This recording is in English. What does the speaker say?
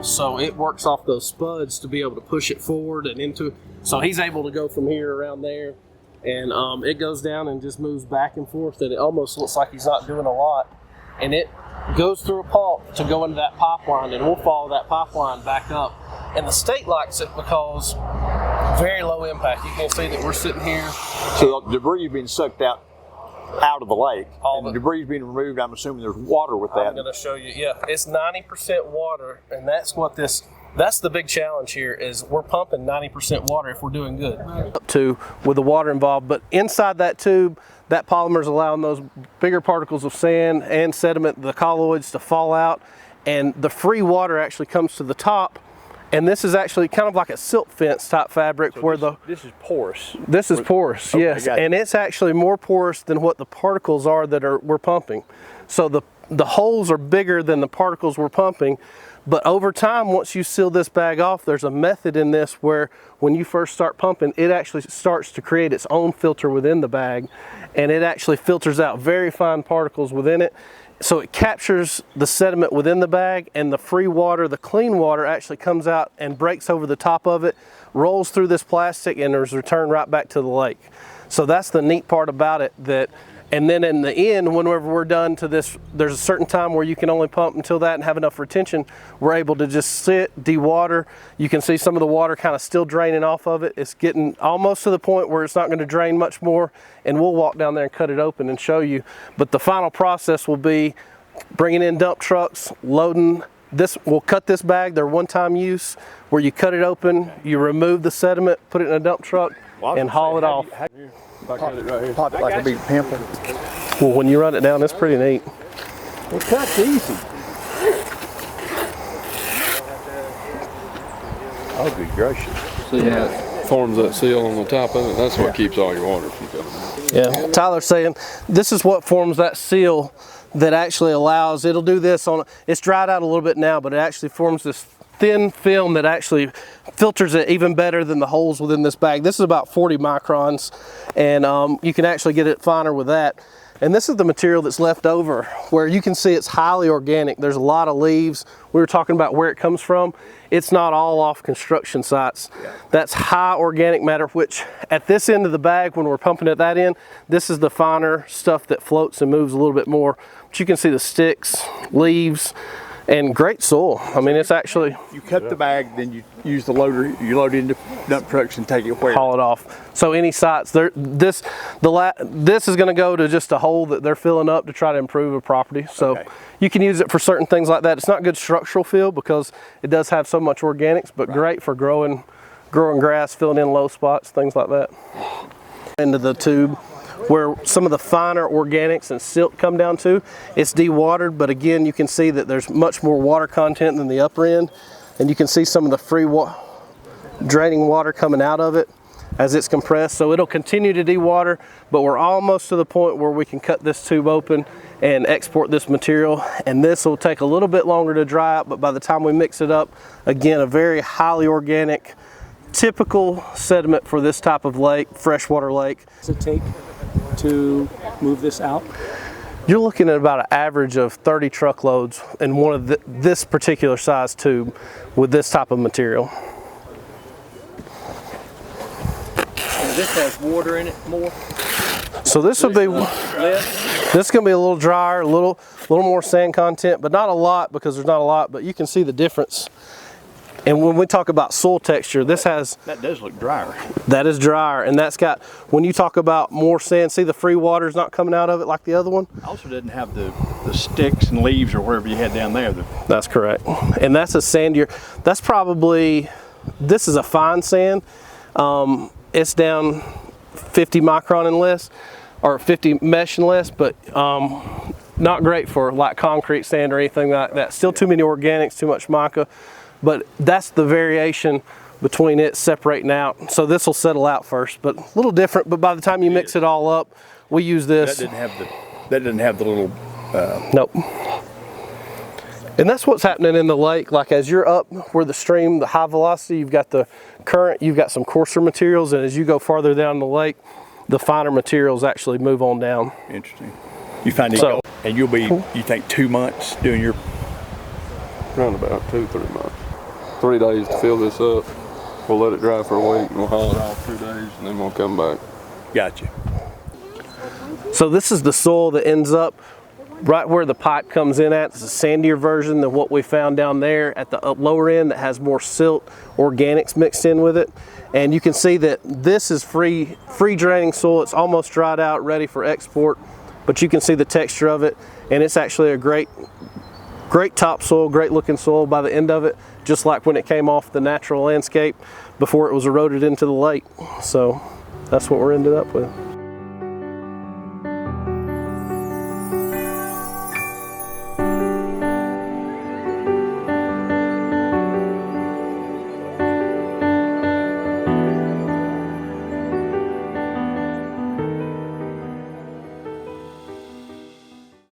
particles. So it works off those spuds to be able to push it forward and into. So he's able to go from here around there, and it goes down and just moves back and forth, and it almost looks like he's not doing a lot. And it goes through a pump to go into that pipeline, and we'll follow that pipeline back up. And the state likes it because very low impact. You can see that we're sitting here. So the debris is being sucked out of the lake. And the debris is being removed. I'm assuming there's water with that. I'm going to show you. Yeah, it's 90% water, and that's what that's the big challenge here is we're pumping 90% water if we're doing good. Up to with the water involved, but inside that tube, that polymer is allowing those bigger particles of sand and sediment, the colloids, to fall out, and the free water actually comes to the top. And this is actually kind of like a silt fence type fabric, so where this is porous. This is porous, okay, yes, and it's actually more porous than what the particles are that we're pumping. So the holes are bigger than the particles we're pumping. But over time, once you seal this bag off, there's a method in this where when you first start pumping, it actually starts to create its own filter within the bag, and it actually filters out very fine particles within it. So it captures the sediment within the bag, and the free water, the clean water, actually comes out and breaks over the top of it, rolls through this plastic, and is returned right back to the lake. So that's the neat part about it. And then in the end, whenever we're done to this, there's a certain time where you can only pump until that and have enough retention. We're able to just sit, dewater. You can see some of the water kind of still draining off of it. It's getting almost to the point where it's not going to drain much more, and we'll walk down there and cut it open and show you. But the final process will be bringing in dump trucks, loading this. We'll cut this bag. They're one-time use, where you cut it open, you remove the sediment, put it in a dump truck, and haul it off. Pop it right here. Pop it like a big pimple. Well, when you run it down, it's pretty neat. It cuts easy. Oh, good gracious. See how it forms that seal on the top of it? That's what keeps all your water from coming out. Yeah, Tyler's saying this is what forms that seal that actually allows, it'll do this on, it's dried out a little bit now, but it actually forms this thin film that actually filters it even better than the holes within this bag. This is about 40 microns, and you can actually get it finer with that. And this is the material that's left over, where you can see it's highly organic. There's a lot of leaves. We were talking about where it comes from. It's not all off construction sites. Yeah. That's high organic matter, which at this end of the bag, when we're pumping at that end, this is the finer stuff that floats and moves a little bit more. But you can see the sticks, leaves, and great soil. I mean, it's actually... You cut the bag, then you use the loader, you load it into dump trucks and take it where? Haul it off. So any sites, this is going to go to just a hole that they're filling up to try to improve a property. So okay, you can use it for certain things like that. It's not good structural fill because it does have so much organics, but right, great for growing grass, filling in low spots, things like that. Into the tube, where some of the finer organics and silt come down to. It's dewatered, but again, you can see that there's much more water content than the upper end, and you can see some of the free draining water coming out of it as it's compressed. So it'll continue to dewater, but we're almost to the point where we can cut this tube open and export this material, and this will take a little bit longer to dry out, but by the time we mix it up, again, a very highly organic, typical sediment for this type of lake, freshwater lake. Does it take to move this out? You're looking at about an average of 30 truckloads in one of this particular size tube with this type of material. And this has water in it more? So this will be, this is going to be a little drier, a little more sand content, but not a lot, because there's not a lot, but you can see the difference. And when we talk about soil texture, this has... That does look drier. That is drier, and that's got, when you talk about more sand, see the free water is not coming out of it like the other one? It also didn't have the sticks and leaves or wherever you had down there. That's correct. And that's a sandier, that's probably, this is a fine sand. It's down 50 micron and less, or 50 mesh and less, but not great for like concrete sand or anything like that. Still too many organics, too much mica. But that's the variation between it separating out. So this will settle out first, but a little different. But by the time you mix it all up, we use this. That didn't have the little... Nope. And that's what's happening in the lake. Like as you're up where the stream, the high velocity, you've got the current, you've got some coarser materials. And as you go farther down the lake, the finer materials actually move on down. Interesting. You find it, so, and you'll be, you think 2 months doing your... Around about 2-3 months. 3 days to fill this up. We'll let it dry for a week and we'll haul it off 2 days and then we'll come back. Gotcha. So this is the soil that ends up right where the pipe comes in at. It's a sandier version than what we found down there at the lower end that has more silt organics mixed in with it. And you can see that this is free draining soil. It's almost dried out, ready for export, but you can see the texture of it, and it's actually a great topsoil, great looking soil by the end of it, just like when it came off the natural landscape before it was eroded into the lake. So that's what we're ended up with.